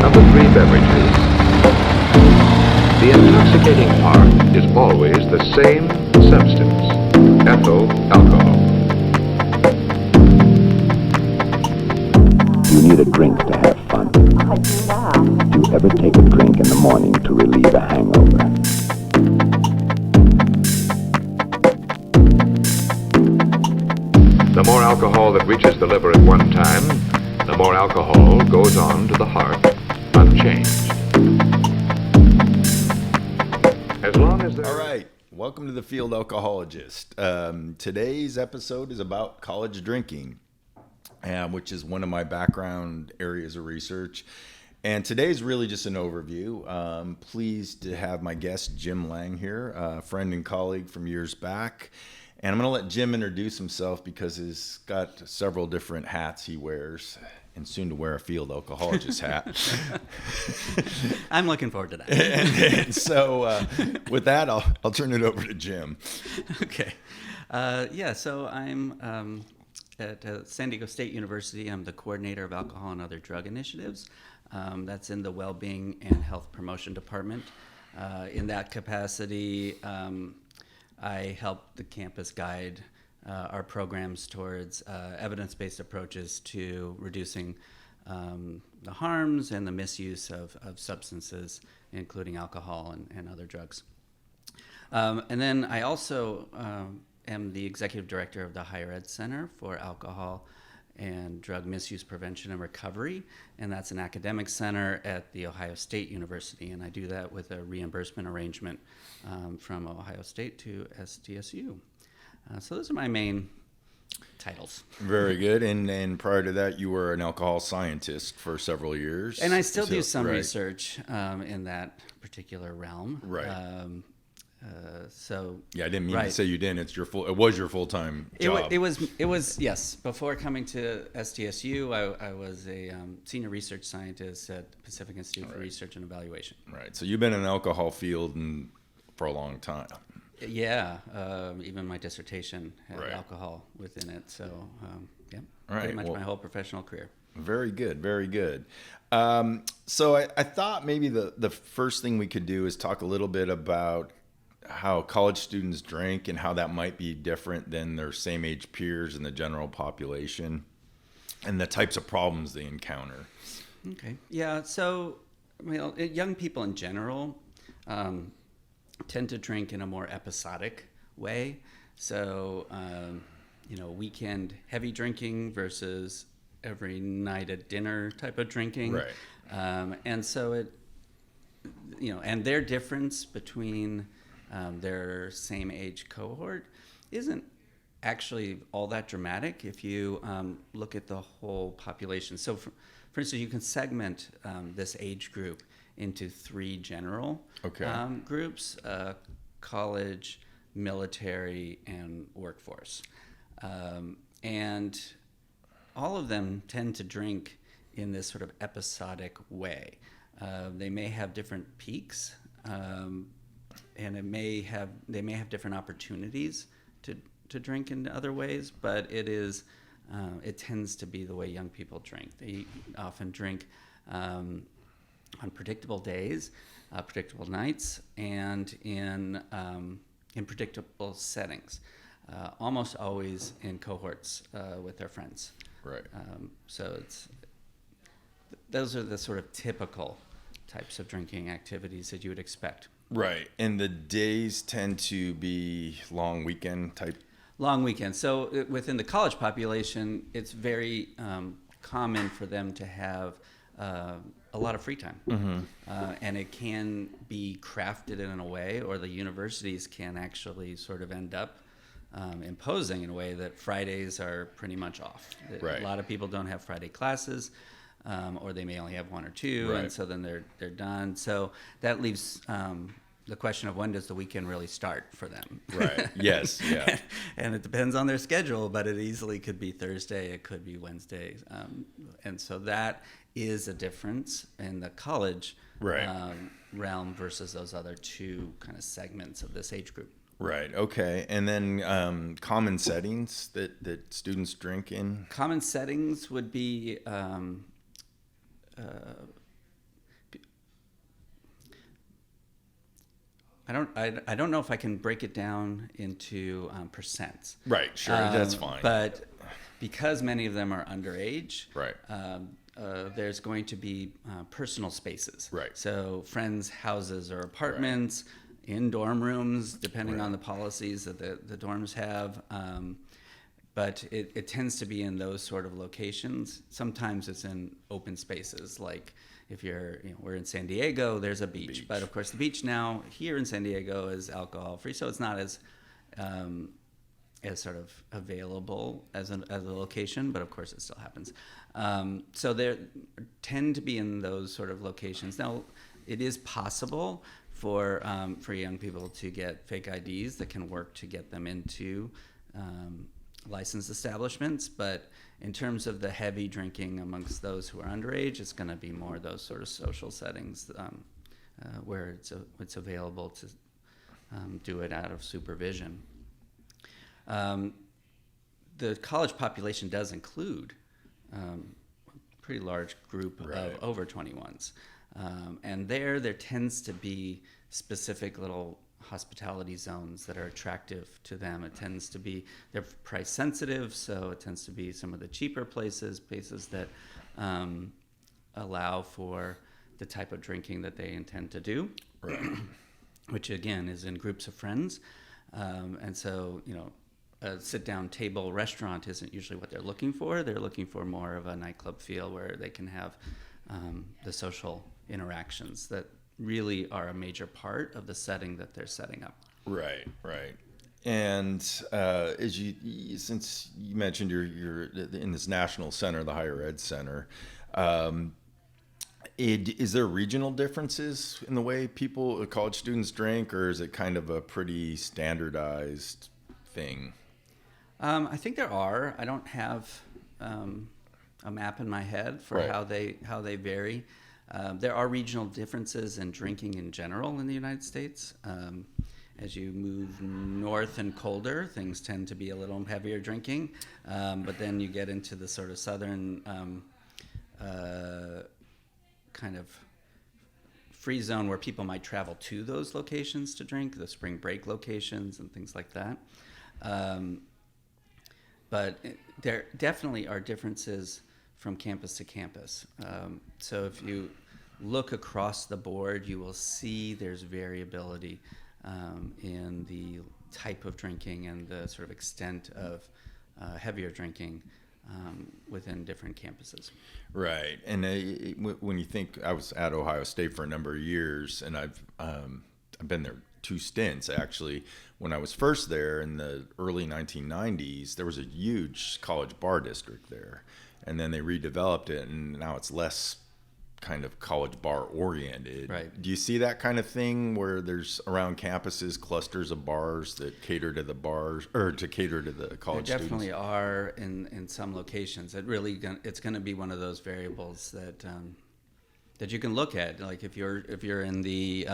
of the three beverages. The intoxicating part is always the same substance, ethyl alcohol. You need a drink to have fun. I do now. Do you ever take a drink in the morning to relieve a hangover? The more alcohol that reaches the liver at one time, the more alcohol goes on to the heart unchanged. As long as there... All right, welcome to the Field Alcohologist. Today's episode is about college drinking, which is one of my background areas of research. And today's really just an overview. Pleased to have my guest, Jim Lange here, a friend and colleague from years back. And I'm going to let Jim introduce himself because he's got several different hats he wears, and soon to wear a field alcohologist hat. I'm looking forward to that. and so with that, I'll turn it over to Jim. Okay. So I'm at San Diego State University. I'm the coordinator of alcohol and other drug initiatives. That's in the Wellbeing and Health Promotion Department. In that capacity, I help the campus guide our programs towards evidence-based approaches to reducing the harms and the misuse of substances, including alcohol and other drugs. And then I also am the executive director of the Higher Ed Center for Alcohol and Drug Misuse Prevention and Recovery, and that's an academic center at The Ohio State University, and I do that with a reimbursement arrangement from Ohio State to SDSU. So those are my main titles. Very good. And prior to that, you were an alcohol scientist for several years. And I still do some right. research in that particular realm. Right. Yeah, I didn't mean to say you didn't. It was your full-time job. It was yes. Before coming to SDSU, I was a senior research scientist at Pacific Institute for Research and Evaluation. Right. So you've been in the alcohol field for a long time. Yeah. Even my dissertation had Right. alcohol within it. So yeah. All right. Pretty much my whole professional career. Very good. Very good. So I thought maybe the first thing we could do is talk a little bit about how college students drink and how that might be different than their same age peers in the general population and the types of problems they encounter. Okay. Yeah. So, young people in general tend to drink in a more episodic way. So, weekend heavy drinking versus every night at dinner type of drinking. Right. And so and their difference between their same age cohort isn't actually all that dramatic if you look at the whole population. So for instance, you can segment this age group into three general groups: college, military, and workforce. And all of them tend to drink in this sort of episodic way. They may have different peaks, and they may have different opportunities to drink in other ways, but it tends to be the way young people drink. They often drink on predictable days, predictable nights, and in predictable settings. Almost always in cohorts with their friends. Right. So those are the sort of typical types of drinking activities that you would expect. Right. And the days tend to be long weekend type? Long weekends. So within the college population, it's very common for them to have a lot of free time. Mm-hmm. And it can be crafted in a way, or the universities can actually sort of end up imposing in a way that Fridays are pretty much off. Right. A lot of people don't have Friday classes, or they may only have one or two, right. and so then they're done. So that leaves the question of when does the weekend really start for them. Right. Yes. Yeah. And it depends on their schedule, but it easily could be Thursday, it could be Wednesday. And so that is a difference in the college realm versus those other two kind of segments of this age group. Right. Okay. And then common settings that students drink in? Common settings would be I don't know if I can break it down into percents. Right, sure, that's fine. But because many of them are underage, Right. There's going to be personal spaces. Right. So friends' houses or apartments, in dorm rooms, depending on the policies that the dorms have. But it tends to be in those sort of locations. Sometimes it's in open spaces, like if we're in San Diego, there's a beach. But of course, the beach now here in San Diego is alcohol free, so it's not as sort of available as a location. But of course, it still happens. So there tend to be in those sort of locations. Now, it is possible for young people to get fake IDs that can work to get them into licensed establishments, but in terms of the heavy drinking amongst those who are underage, it's going to be more those sort of social settings where it's available to do it out of supervision. The college population does include a pretty large group of over 21s, and there tends to be specific little hospitality zones that are attractive to them. It tends to be, they're price sensitive, so it tends to be some of the cheaper places that allow for the type of drinking that they intend to do, which again is in groups of friends. And so, a sit-down table restaurant isn't usually what they're looking for. They're looking for more of a nightclub feel where they can have the social interactions that really are a major part of the setting that they're setting up. Right. And since you mentioned you're in this national center, the higher ed center, is there regional differences in the way college students drink, or is it kind of a pretty standardized thing? I think there are. I don't have a map in my head for how they vary. There are regional differences in drinking in general in the United States. As you move north and colder, things tend to be a little heavier drinking. But then you get into the sort of southern kind of free zone where people might travel to those locations to drink, the spring break locations and things like that. But there definitely are differences from campus to campus. So if you look across the board, you will see there's variability in the type of drinking and the sort of extent of heavier drinking within different campuses. Right. And when you think, I was at Ohio State for a number of years, and I've been there 2 stints actually. When I was first there in the early 1990s, there was a huge college bar district there. And then they redeveloped it, and now it's less kind of college bar oriented. Right. Do you see that kind of thing where there's around campuses clusters of bars that cater to the bars or to cater to the college there students? Definitely are in some locations. It's going to be one of those variables that you can look at. Like if you're in the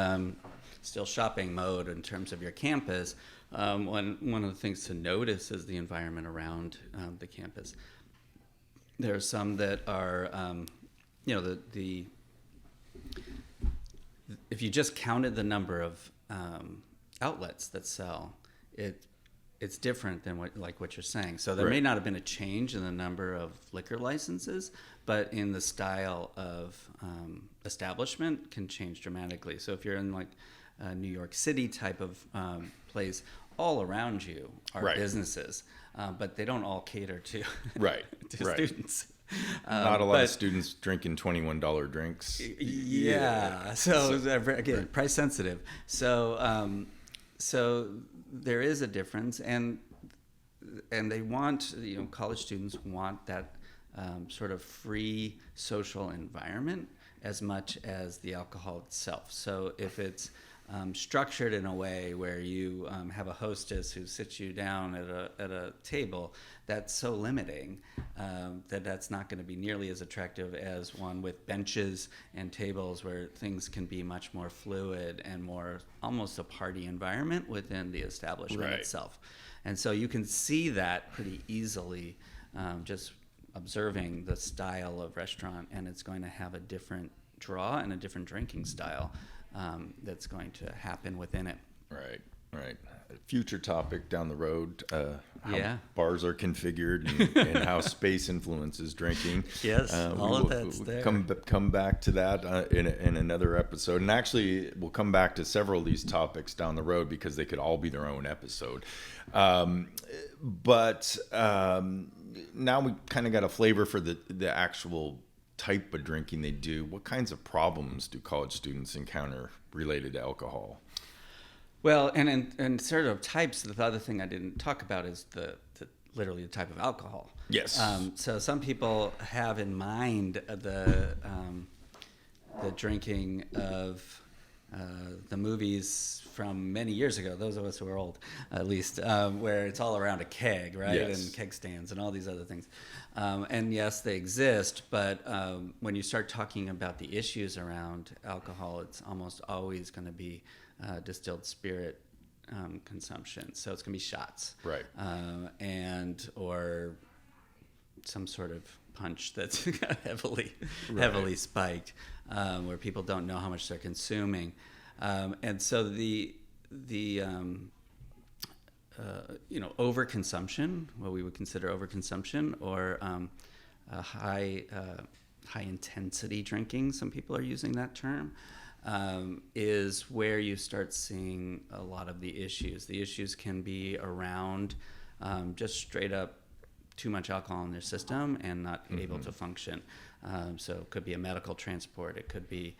still shopping mode in terms of your campus, one of the things to notice is the environment around the campus. There are some that are, if you just counted the number of outlets that sell, it's different than what you're saying. So there may not have been a change in the number of liquor licenses, but in the style of establishment can change dramatically. So if you're in like a New York City type of place, all around you are businesses, but they don't all cater to students. Not a lot of students drinking $21 drinks. Yeah. So again, price sensitive. So there is a difference, and they want, college students want that sort of free social environment as much as the alcohol itself. So if it's structured in a way where you have a hostess who sits you down at a table, that's so limiting that's not going to be nearly as attractive as one with benches and tables where things can be much more fluid and more almost a party environment within the establishment itself. And so you can see that pretty easily just observing the style of restaurant, and it's going to have a different draw and a different drinking style that's going to happen within it. Right, right. Future topic down the road, how Yeah. bars are configured and how space influences drinking. Yes, all of that's there. Come back to that in another episode. And actually, we'll come back to several of these topics down the road because they could all be their own episode. But now we kind of got a flavor for the actual type of drinking they do. What kinds of problems do college students encounter related to alcohol? Well, and in sort of types, the other thing I didn't talk about is literally the type of alcohol. Yes. So some people have in mind the drinking of the movies from many years ago, those of us who are old, at least, where it's all around a keg, right? Yes. And keg stands and all these other things. And yes, they exist, but when you start talking about the issues around alcohol, it's almost always going to be distilled spirit consumption. So it's going to be shots. Right. Or some sort of punch that's heavily spiked, where people don't know how much they're consuming. And so the overconsumption, what we would consider overconsumption, or high intensity drinking, some people are using that term, is where you start seeing a lot of the issues. The issues can be around just straight up too much alcohol in their system and not able to function. So it could be a medical transport. It could be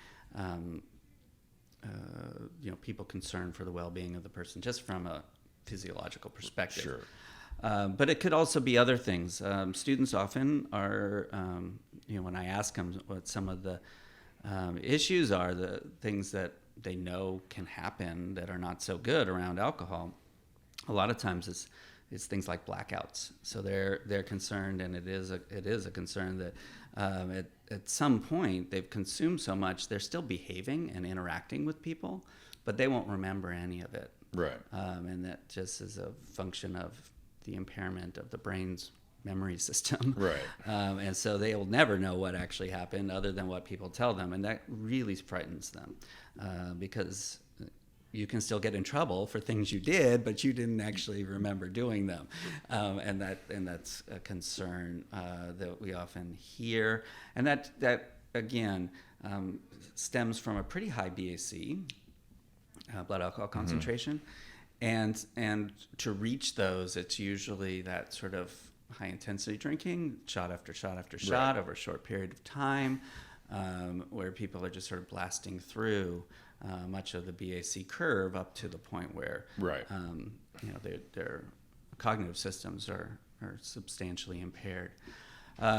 people concerned for the well-being of the person just from a physiological perspective. Sure. But it could also be other things. Students often are, when I ask them what some of the issues are, the things that they know can happen that are not so good around alcohol, a lot of times it's things like blackouts. So they're concerned, and it is a concern that at some point they've consumed so much they're still behaving and interacting with people, but they won't remember any of it. Right. And that just is a function of the impairment of the brain's memory system. Right. And so they will never know what actually happened other than what people tell them. And that really frightens them because you can still get in trouble for things you did, but you didn't actually remember doing them. And that's a concern that we often hear. And that again, stems from a pretty high BAC, blood alcohol concentration. And to reach those, it's usually that sort of high intensity drinking, shot after shot after shot over a short period of time, where people are just sort of blasting through much of the BAC curve up to the point where their cognitive systems are substantially impaired.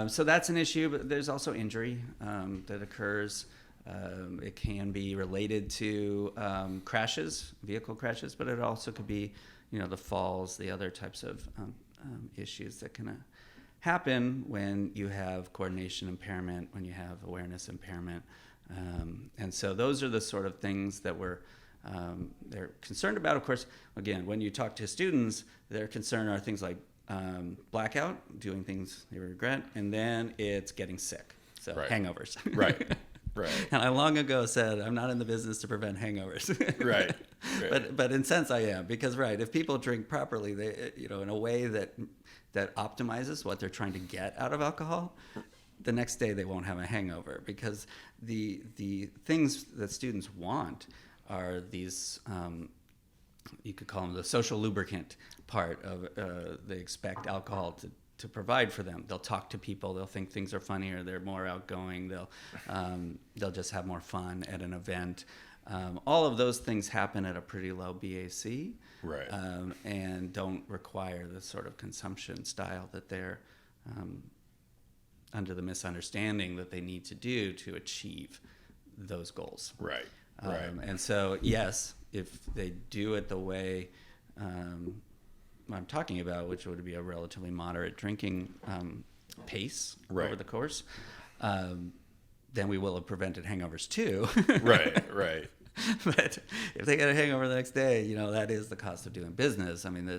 So that's an issue, but there's also injury that occurs. It can be related to vehicle crashes, but it also could be, the falls, the other types of issues that can happen when you have coordination impairment, when you have awareness impairment. And so those are the sort of things that they're concerned about. Of course, again, when you talk to students, their concern are things like blackout, doing things they regret, and then it's getting sick. So hangovers. Right. Right. And I long ago said, I'm not in the business to prevent hangovers. Right. But in a sense I am, because if people drink properly, they, in a way that optimizes what they're trying to get out of alcohol, the next day they won't have a hangover, because the things that students want are these, you could call them the social lubricant part of, they expect alcohol to provide for them. They'll talk to people. They'll think things are funnier. They're more outgoing. They'll just have more fun at an event. All of those things happen at a pretty low BAC, right? And don't require the sort of consumption style that they're under the misunderstanding that they need to do to achieve those goals. Right. And so, yes, if they do it the way I'm talking about, which would be a relatively moderate drinking pace over the course, then we will have prevented hangovers too. Right. But if they get a hangover the next day, that is the cost of doing business. I mean,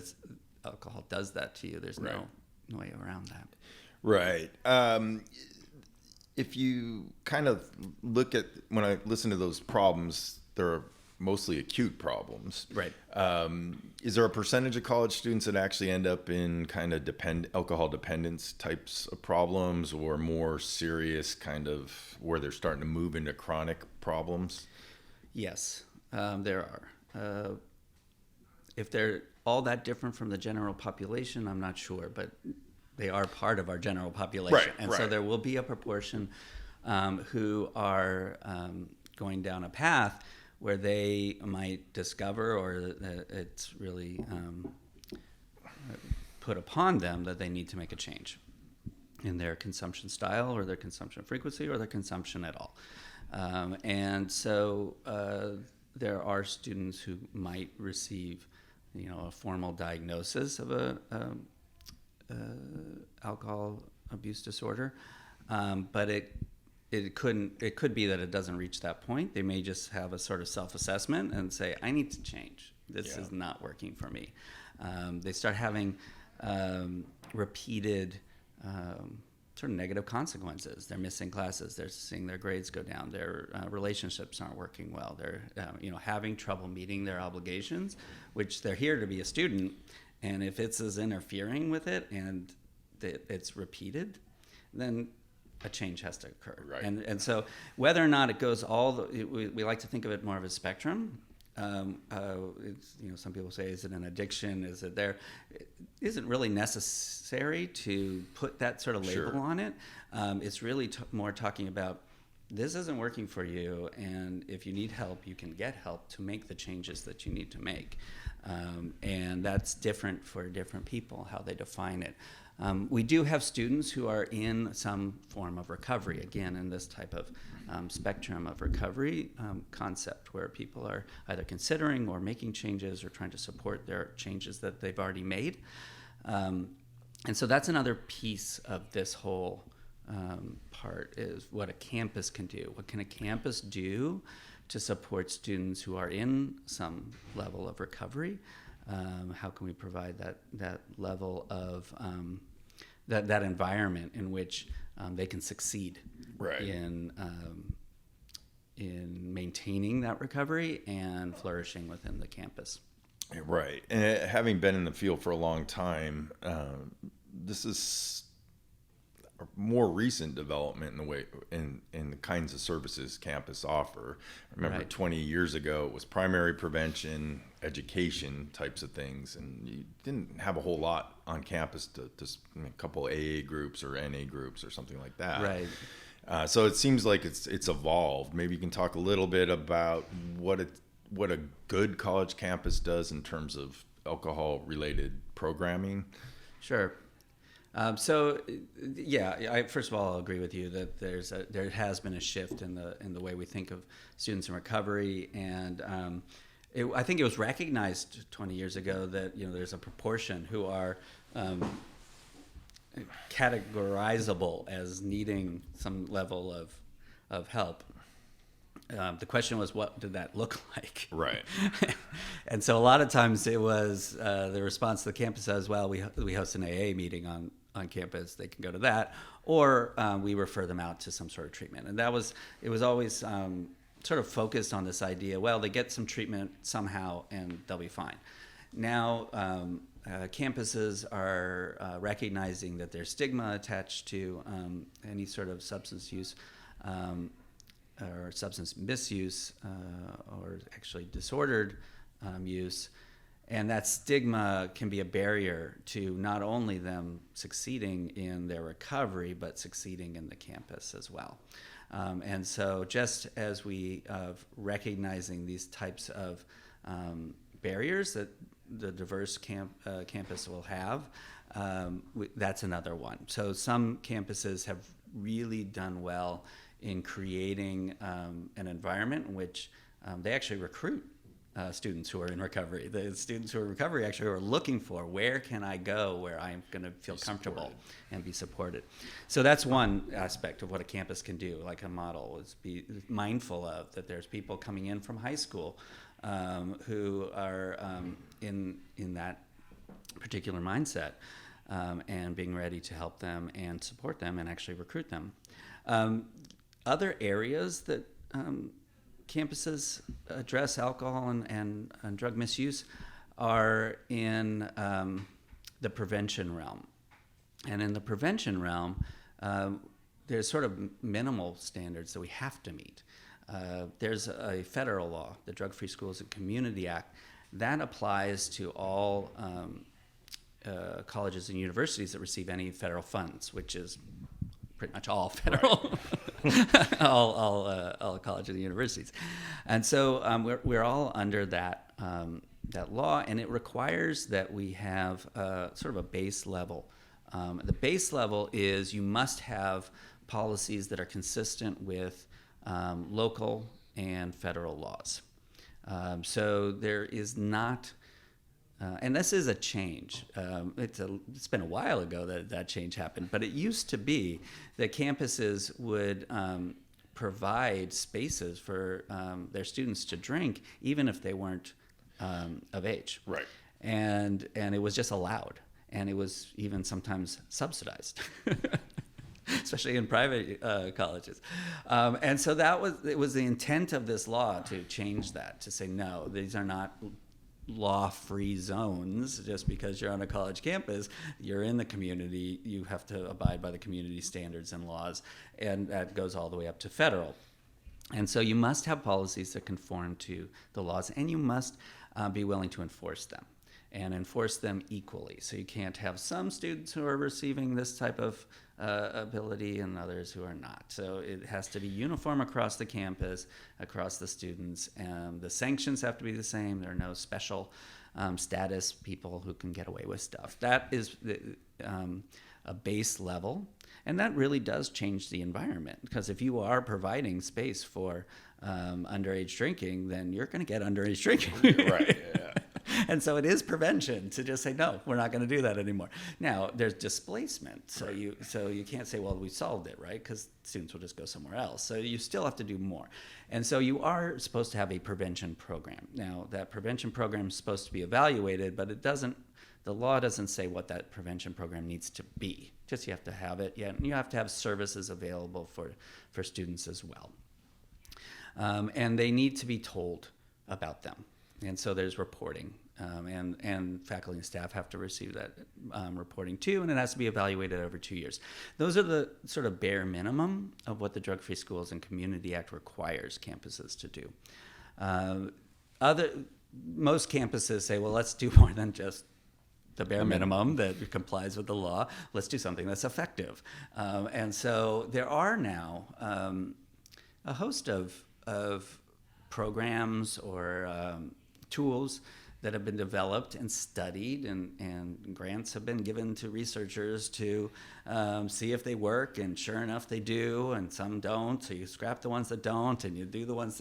alcohol does that to you. There's no way around that. Right. If you kind of look at, when I listen to those problems, they're mostly acute problems. Right. Is there a percentage of college students that actually end up in kind of alcohol dependence types of problems, or more serious kind of where they're starting to move into chronic problems? Yes, there are. If they're all that different from the general population, I'm not sure, but they are part of our general population. Right, and right. so there will be a proportion who are going down a path where they might discover, or it's really put upon them that they need to make a change in their consumption style or their consumption frequency or their consumption at all. And so there are students who might receive, a formal diagnosis of a alcohol abuse disorder, but it could be that it doesn't reach that point. They may just have a sort of self-assessment and say, I need to change. This is not working for me. They start having repeated sort of negative consequences. They're missing classes. They're seeing their grades go down. Their relationships aren't working well. They're having trouble meeting their obligations, which they're here to be a student. And if it's interfering with it and it's repeated, then a change has to occur. Right. And so whether or not it goes we like to think of it more of a spectrum. Some people say, is it an addiction? Is it there? It isn't really necessary to put that sort of label on it. It's really more talking about, this isn't working for you, and if you need help, you can get help to make the changes that you need to make. And that's different for different people, how they define it. We do have students who are in some form of recovery, again, in this type of spectrum of recovery concept, where people are either considering or making changes or trying to support their changes that they've already made. And so that's another piece of this whole part, is what a campus can do. What can a campus do to support students who are in some level of recovery? How can we provide that level of that environment in which they can succeed in maintaining that recovery and flourishing within the campus? Right. And having been in the field for a long time, this is a more recent development in the way in the kinds of services campus offer. I remember 20 years ago, it was primary prevention, education types of things, and you didn't have a whole lot on campus to a couple AA groups or NA groups or something like that. Right. So it seems like it's evolved. Maybe you can talk a little bit about what a good college campus does in terms of alcohol-related programming. Sure. I first of all, I'll agree with you that there has been a shift in the way we think of students in recovery, and I think it was recognized 20 years ago that there's a proportion who are categorizable as needing some level of help. The question was, what did that look like? Right. And so a lot of times it was the response to the campus as, well, we host an AA meeting on campus, they can go to that, or we refer them out to some sort of treatment. And it was always sort of focused on this idea, well, they get some treatment somehow and they'll be fine. Now campuses are recognizing that there's stigma attached to any sort of substance use or substance misuse or actually disordered use. And that stigma can be a barrier to not only them succeeding in their recovery, but succeeding in the campus as well. And so just as we recognizing these types of barriers that the diverse campus will have, that's another one. So some campuses have really done well in creating an environment in which they actually recruit students who are in recovery. The students who are in recovery actually are looking for, where can I go where I'm going to feel comfortable and be supported. So that's one aspect of what a campus can do, like a model, is be mindful of that there's people coming in from high school who are in that particular mindset and being ready to help them and support them and actually recruit them. Other areas that campuses address alcohol and drug misuse are in the prevention realm. And in the prevention realm, there's sort of minimal standards that we have to meet. There's a federal law, the Drug-Free Schools and Community Act, that applies to all colleges and universities that receive any federal funds, which is pretty much all federal, all colleges and universities. And so we're all under that law, and it requires that we have sort of a base level. The base level is you must have policies that are consistent with local and federal laws. So there is not, and this is a change. It's been a while ago that change happened, but it used to be that campuses would provide spaces for their students to drink, even if they weren't of age. Right. And it was just allowed, and it was even sometimes subsidized. Especially in private colleges. And so it was the intent of this law to change that, to say, no, these are not law-free zones. Just because you're on a college campus, you're in the community, you have to abide by the community standards and laws, and that goes all the way up to federal. And so you must have policies that conform to the laws, and you must be willing to enforce them, and enforce them equally. So you can't have some students who are receiving this type of ability and others who are not. So it has to be uniform across the campus, across the students. The sanctions have to be the same. There are no special status people who can get away with stuff. That is a base level. And that really does change the environment, because if you are providing space for underage drinking, then you're going to get underage drinking. Right, yeah. And so it is prevention to just say, no, we're not going to do that anymore. Now, there's displacement. So you can't say, well, we solved it, right? Because students will just go somewhere else. So you still have to do more. And so you are supposed to have a prevention program. Now, that prevention program is supposed to be evaluated, but the law doesn't say what that prevention program needs to be. Just you have to have it. Yeah, you have to have services available for students as well. And they need to be told about them. And so there's reporting, and faculty and staff have to receive that reporting too, and it has to be evaluated over 2 years. Those are the sort of bare minimum of what the Drug-Free Schools and Community Act requires campuses to do. Most campuses say, well, let's do more than just the bare minimum that complies with the law. Let's do something that's effective. And so there are now a host of programs or tools that have been developed and studied, and grants have been given to researchers to see if they work, and sure enough they do, and some don't. So you scrap the ones that don't, and you do the ones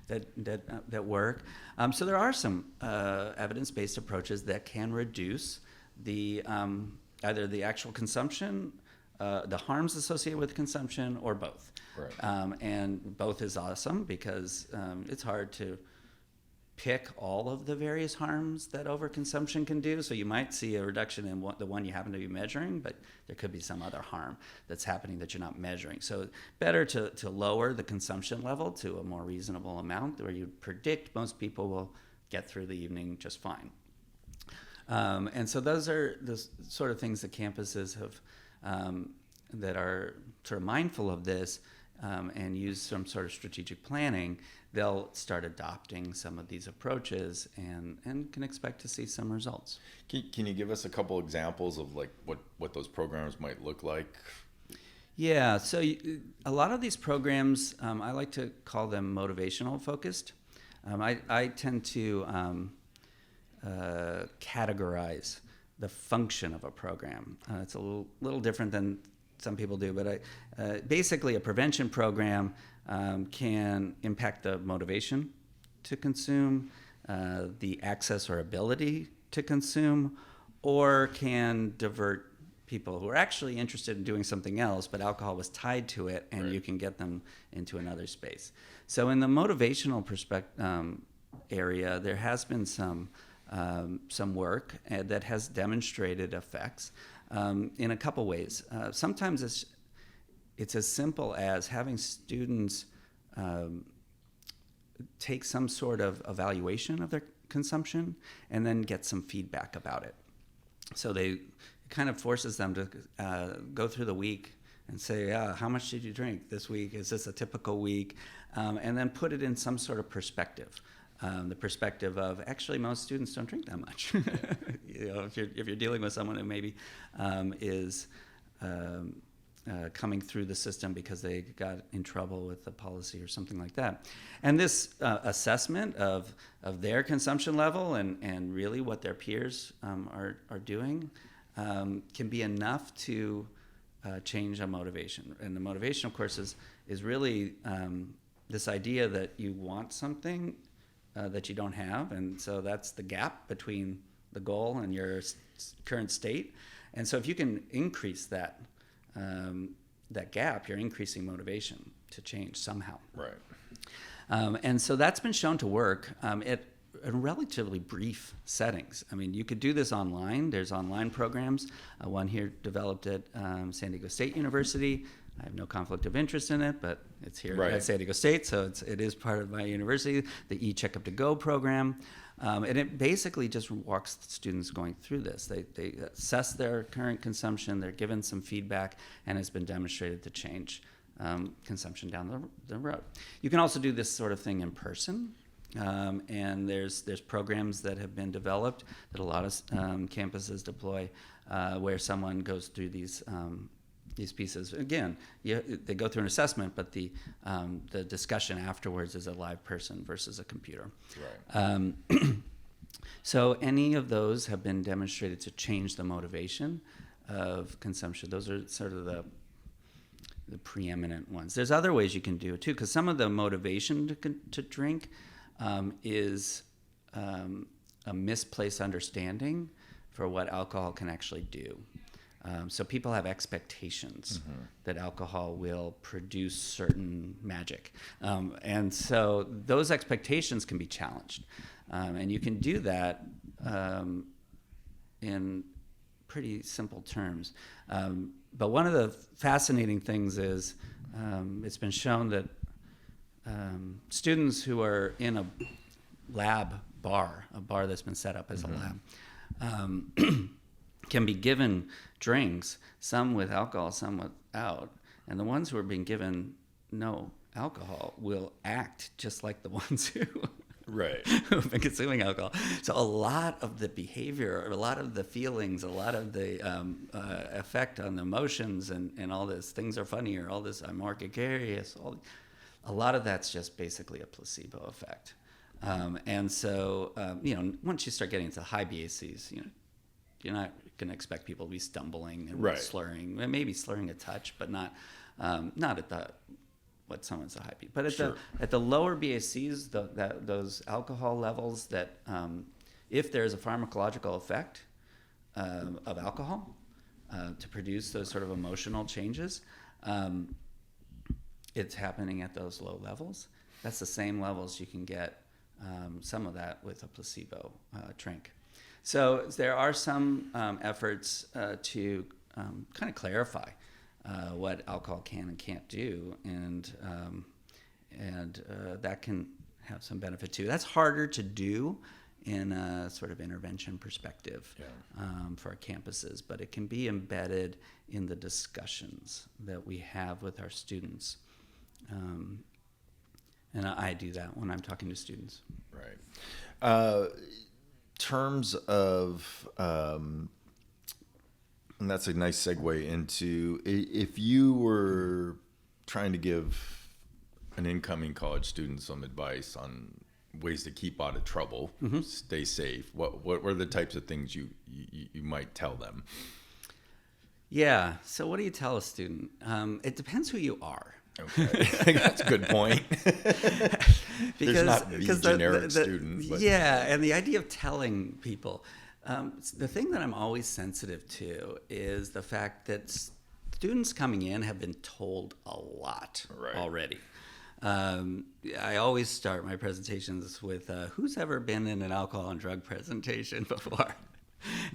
that work. So there are some evidence-based approaches that can reduce the either the actual consumption, the harms associated with consumption, or both. Right. And both is awesome, because it's hard to pick all of the various harms that overconsumption can do. So you might see a reduction in the one you happen to be measuring, but there could be some other harm that's happening that you're not measuring. So better to lower the consumption level to a more reasonable amount where you predict most people will get through the evening just fine. And so those are the sort of things that campuses have that are sort of mindful of this and use some sort of strategic planning. They'll start adopting some of these approaches and can expect to see some results. Can you give us a couple examples of like what those programs might look like? Yeah, so a lot of these programs, I like to call them motivational focused. I tend to categorize the function of a program. It's a little different than some people do, but basically a prevention program can impact the motivation to consume, the access or ability to consume, or can divert people who are actually interested in doing something else, but alcohol was tied to it, and you can get them into another space. So in the motivational area, there has been some work that has demonstrated effects in a couple ways. Sometimes it's as simple as having students take some sort of evaluation of their consumption and then get some feedback about it. So it kind of forces them to go through the week and say, how much did you drink this week? Is this a typical week? And then put it in some sort of perspective. The perspective of, actually, most students don't drink that much. If you're dealing with someone who maybe is coming through the system because they got in trouble with the policy or something like that. And this assessment of their consumption level and really what their peers are doing can be enough to change a motivation. And the motivation, of course, is really this idea that you want something that you don't have, and so that's the gap between the goal and your current state. And so if you can increase that gap, you're increasing motivation to change somehow. Right. And so that's been shown to work at relatively brief settings. I mean, you could do this online. There's online programs. One here developed at San Diego State University. I have no conflict of interest in it, but it's here at San Diego State, so it is part of my university. The E-Checkup to Go program. And it basically just walks students going through this. They assess their current consumption, they're given some feedback, and it's been demonstrated to change consumption down the road. You can also do this sort of thing in person, and there's programs that have been developed that a lot of campuses deploy where someone goes through these pieces. Again, they go through an assessment, but the discussion afterwards is a live person versus a computer. Right. So any of those have been demonstrated to change the motivation of consumption. Those are sort of the preeminent ones. There's other ways you can do it too, because some of the motivation to drink is a misplaced understanding for what alcohol can actually do. So people have expectations that alcohol will produce certain magic. And so those expectations can be challenged. And you can do that in pretty simple terms. But one of the fascinating things is it's been shown that students who are in a lab bar, a bar that's been set up as a lab, can be given drinks, some with alcohol, some without. And the ones who are being given no alcohol will act just like the ones who've been consuming alcohol. So a lot of the behavior, a lot of the feelings, a lot of the effect on the emotions and all this, things are funnier, all this, I'm more gregarious, a lot of that's just basically a placebo effect. And so, once you start getting into high BACs, you're not going to expect people to be stumbling and slurring. Maybe slurring a touch, but not at what someone's a high BAC. But at the lower BACs, those alcohol levels that, if there's a pharmacological effect of alcohol to produce those sort of emotional changes, it's happening at those low levels. That's the same levels you can get some of that with a placebo drink. So there are some efforts to kind of clarify what alcohol can and can't do, and that can have some benefit too. That's harder to do in a sort of intervention perspective for our campuses, but it can be embedded in the discussions that we have with our students. And I do that when I'm talking to students. Right. Terms of, and that's a nice segue into, if you were trying to give an incoming college student some advice on ways to keep out of trouble, stay safe, what are the types of things you might tell them? Yeah. So what do you tell a student? It depends who you are. Okay, that's a good point. There's not the generic student. But. Yeah, and the idea of telling people, the thing that I'm always sensitive to is the fact that students coming in have been told a lot already. I always start my presentations with, who's ever been in an alcohol and drug presentation before?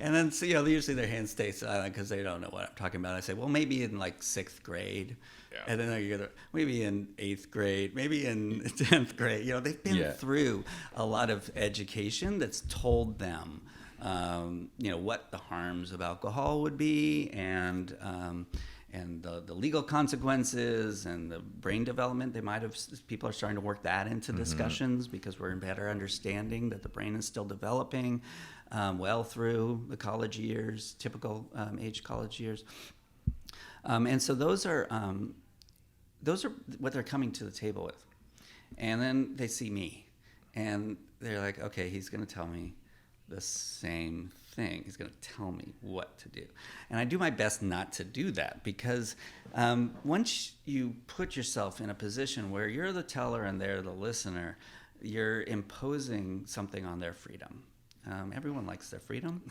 And then, so, usually their hands stay silent because they don't know what I'm talking about. I say, well, maybe in like 6th grade. Yeah. And then you get maybe in 8th grade, maybe in 10th grade. They've been through a lot of education that's told them, what the harms of alcohol would be, and the legal consequences and the brain development. People are starting to work that into discussions because we're in better understanding that the brain is still developing well through the college years, typical age college years. And so those are what they're coming to the table with. And then they see me and they're like, okay, he's going to tell me the same thing. He's going to tell me what to do. And I do my best not to do that because once you put yourself in a position where you're the teller and they're the listener, you're imposing something on their freedom. Everyone likes their freedom.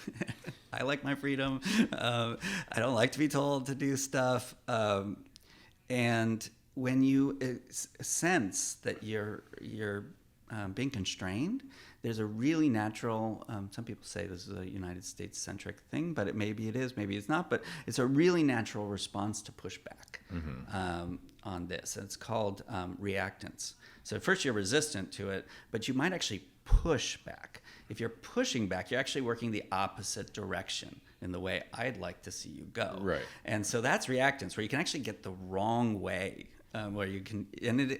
I like my freedom. I don't like to be told to do stuff. And when you sense that you're being constrained, there's a really natural, some people say this is a United States-centric thing, but maybe it is, maybe it's not, but it's a really natural response to push back on this. And it's called reactance. So at first you're resistant to it, but you might actually push back. If you're pushing back, you're actually working the opposite direction in the way I'd like to see you go. Right. And so that's reactance, where you can actually get the wrong way, where you can,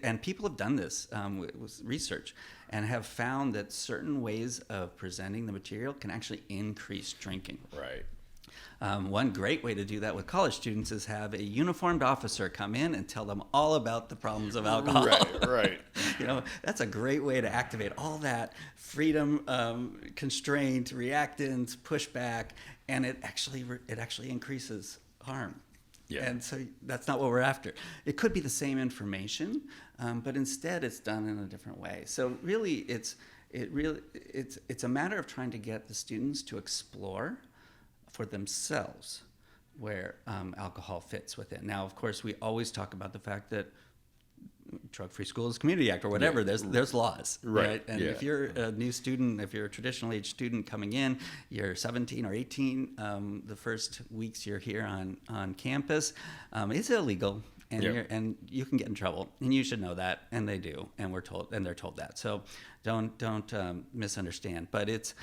and people have done this with research and have found that certain ways of presenting the material can actually increase drinking. Right. One great way to do that with college students is have a uniformed officer come in and tell them all about the problems of alcohol. Right. That's a great way to activate all that freedom, constraint, reactance, pushback, and it actually increases harm. Yeah. And so that's not what we're after. It could be the same information, but instead it's done in a different way. So really, it's a matter of trying to get the students to explore for themselves where alcohol fits within. Now, of course, we always talk about the fact that Drug-Free Schools Community Act or whatever, there's laws, right? And if you're a new student, if you're a traditional age student coming in, you're 17 or 18, the first weeks you're here on campus, it's illegal. And you can get in trouble, and you should know that, and they do, and they're told that. So don't misunderstand. But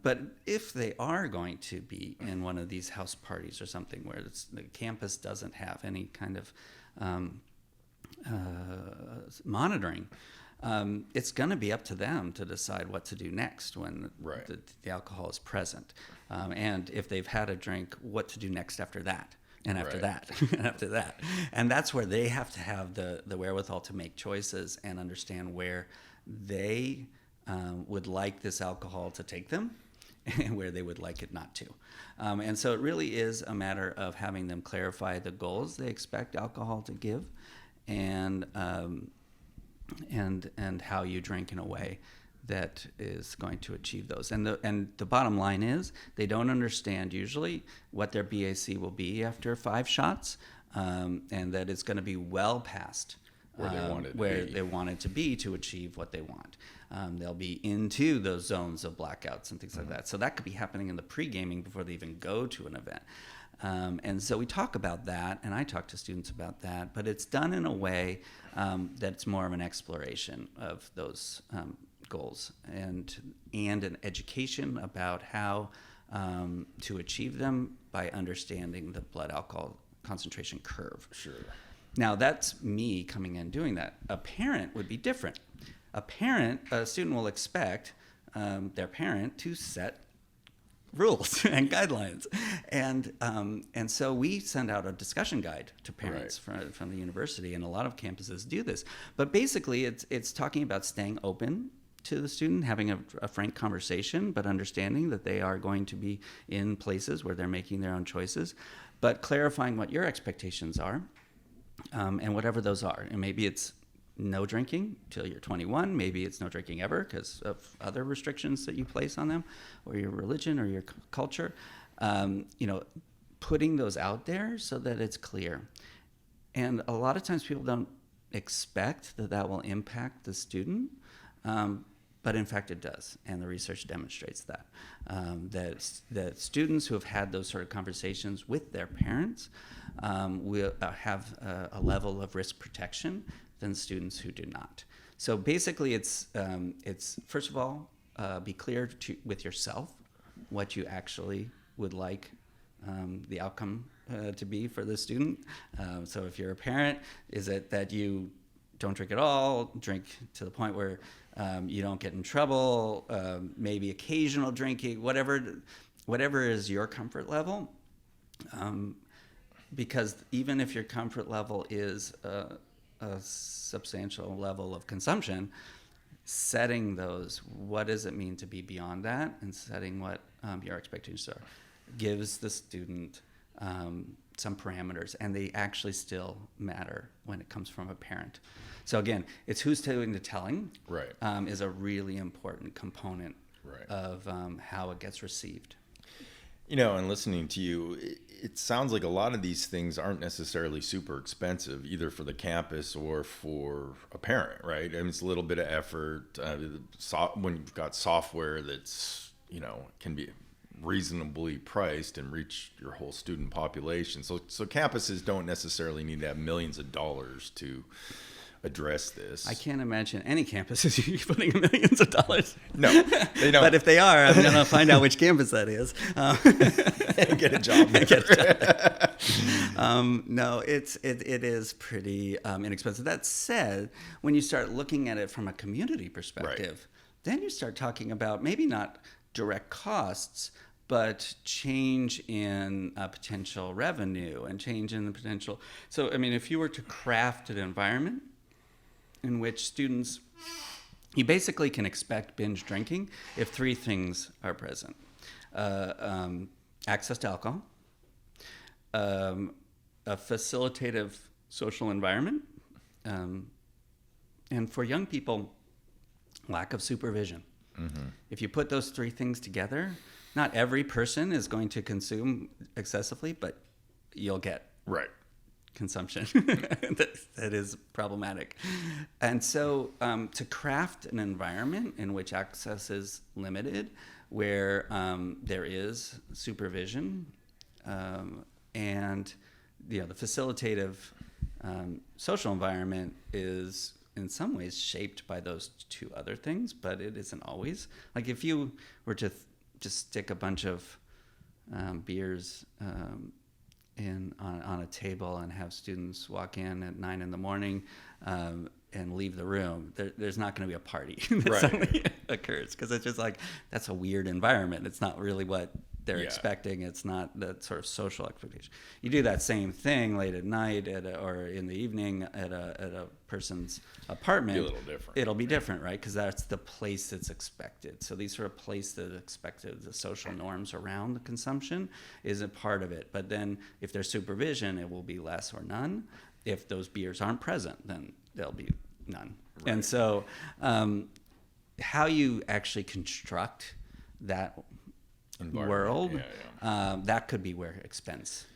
but if they are going to be in one of these house parties or something where the campus doesn't have any kind of monitoring, it's going to be up to them to decide what to do next when the alcohol is present, and if they've had a drink, what to do next after that. And after that, and after that. And that's where they have to have the wherewithal to make choices and understand where they would like this alcohol to take them and where they would like it not to. And so it really is a matter of having them clarify the goals they expect alcohol to give and how you drink in a way that is going to achieve those. And the bottom line is they don't understand usually what their BAC will be after 5 shots, and that it's going to be well past where they want it to be to achieve what they want. They'll be into those zones of blackouts and things like that. So that could be happening in the pre-gaming before they even go to an event. And so we talk about that, and I talk to students about that, but it's done in a way that's more of an exploration of those goals and an education about how to achieve them by understanding the blood alcohol concentration curve. Sure. Now that's me coming in doing that. A parent would be different. A student will expect their parent to set rules and guidelines, and so we send out a discussion guide to parents from the university, and a lot of campuses do this. But basically, it's talking about staying open to the student, having a frank conversation, but understanding that they are going to be in places where they're making their own choices, but clarifying what your expectations are, and whatever those are. And maybe it's no drinking till you're 21. Maybe it's no drinking ever because of other restrictions that you place on them, or your religion or your culture. Putting those out there so that it's clear. And a lot of times people don't expect that will impact the student. but in fact it does, and the research demonstrates that. That students who have had those sort of conversations with their parents will have a level of risk protection than students who do not. So basically it's first of all, be clear with yourself what you actually would like the outcome to be for the student. So if you're a parent, is it that you don't drink at all, drink to the point where you don't get in trouble, maybe occasional drinking, whatever is your comfort level. Because even if your comfort level is a substantial level of consumption, setting those, what does it mean to be beyond that, and setting what your expectations are, gives the student some parameters, and they actually still matter when it comes from a parent. So again, it's who's doing the telling, right, is a really important component, right, of how it gets received. You know, and listening to you, it sounds like a lot of these things aren't necessarily super expensive, either for the campus or for a parent, right? I mean, it's a little bit of effort. When you've got software that's, you know, can be reasonably priced and reach your whole student population. So campuses don't necessarily need to have millions of dollars to address this. I can't imagine any campus is putting millions of dollars. No, they don't. But if they are, I'm going to find out which campus that is. And get a job there. No, it is pretty inexpensive. That said, when you start looking at it from a community perspective, then you start talking about maybe not direct costs, but change in potential revenue and change in the potential. So, I mean, if you were to craft an environment in which students, you basically can expect binge drinking if three things are present. Access to alcohol, a facilitative social environment, and for young people, lack of supervision. Mm-hmm. If you put those three things together, not every person is going to consume excessively, but you'll get consumption that is problematic. And so to craft an environment in which access is limited, where there is supervision, and the facilitative social environment is in some ways shaped by those two other things, but it isn't always. Like if you were to just stick a bunch of beers on a table and have students walk in at 9 a.m. And leave the room, there's not going to be a party that suddenly occurs, because it's just like, that's a weird environment. It's not really what they're expecting. It's not that sort of social expectation. You do that same thing late at night or in the evening at a person's apartment. It'll be a little different. It'll be different, right? Because that's the place that's expected. So these sort of place that's expected, the social norms around the consumption is a part of it. But then if there's supervision, it will be less or none. If those beers aren't present, then there'll be none. Right. And so how you actually construct that world, that could be where expense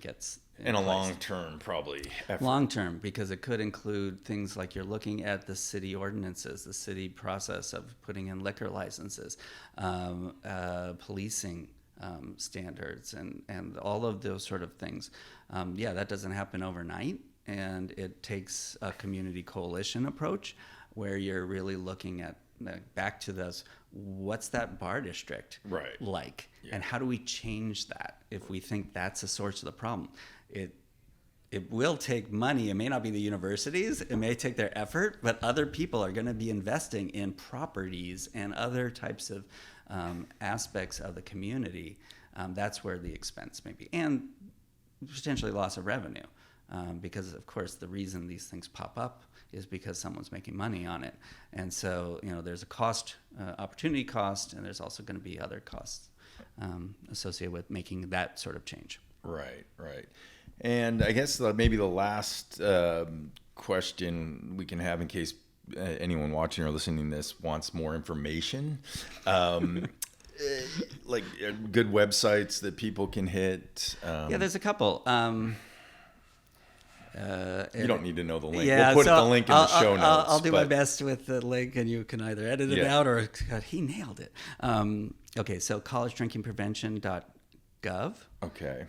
gets in a long term, probably effort. Long term, because it could include things like you're looking at the city ordinances, the city process of putting in liquor licenses, policing standards, and all of those sort of things. That doesn't happen overnight, and it takes a community coalition approach where you're really looking at back to those, what's that bar district like, and how do we change that if we think that's a source of the problem? It will take money. It may not be the universities, it may take their effort, but other people are going to be investing in properties and other types of aspects of the community. That's where the expense may be, and potentially loss of revenue, because of course the reason these things pop up is because someone's making money on it. And so, there's a cost, opportunity cost, and there's also going to be other costs associated with making that sort of change. Right. And I guess maybe the last question we can have, in case anyone watching or listening to this wants more information, like good websites that people can hit. There's a couple. You don't need to know the link. Yeah, We'll put so the link in the show notes. I'll do my but- best with the link, and you can either edit it out or God, he nailed it. Okay, so collegedrinkingprevention.gov. Okay.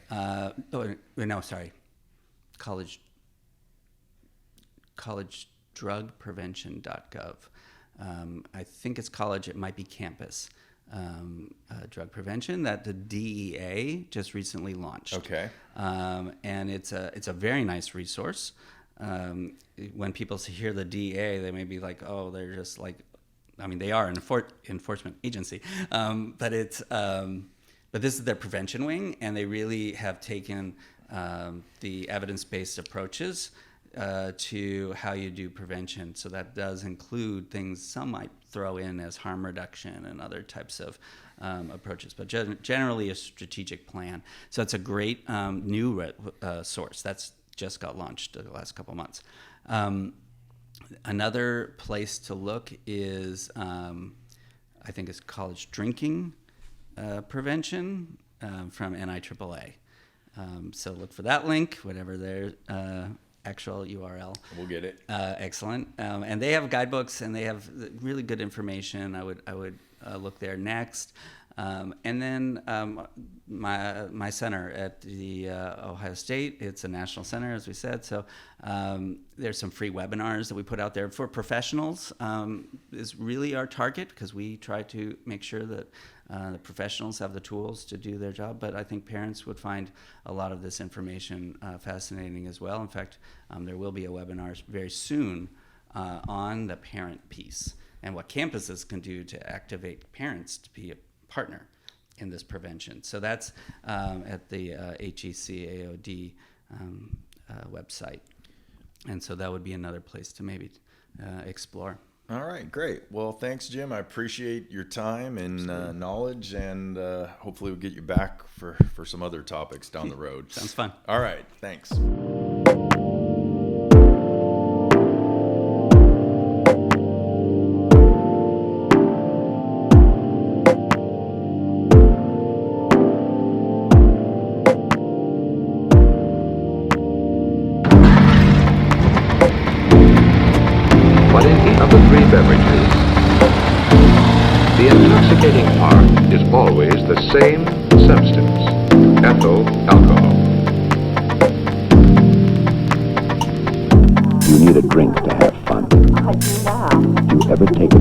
collegedrugprevention.gov. I think it's college. It might be campus drug prevention that the DEA just recently launched. Okay. And it's a very nice resource. When people hear the DEA, they may be like, oh, they're just like, I mean, they are an enforcement agency, but this is their prevention wing, and they really have taken the evidence-based approaches to how you do prevention. So that does include things some might throw in as harm reduction and other types of approaches, but generally a strategic plan. So it's a great new source that's just got launched the last couple months. Another place to look is, I think it's college drinking prevention from NIAAA. So look for that link, whatever their actual URL. We'll get it. Excellent. And they have guidebooks, and they have really good information. I would look there next. And then my center at the Ohio State, it's a national center, as we said. So there's some free webinars that we put out there for professionals. Is really our target, because we try to make sure that the professionals have the tools to do their job. But I think parents would find a lot of this information fascinating as well. In fact, there will be a webinar very soon on the parent piece and what campuses can do to activate parents to be a partner in this prevention. So that's at the HECAOD website. And so that would be another place to maybe explore. All right, great. Well, thanks, Jim. I appreciate your time and knowledge, and hopefully we'll get you back for some other topics down the road. Sounds fun. All right, thanks. But in each of the three beverages, the intoxicating part is always the same substance, ethyl alcohol. You need a drink to have fun. I do now. Do you ever take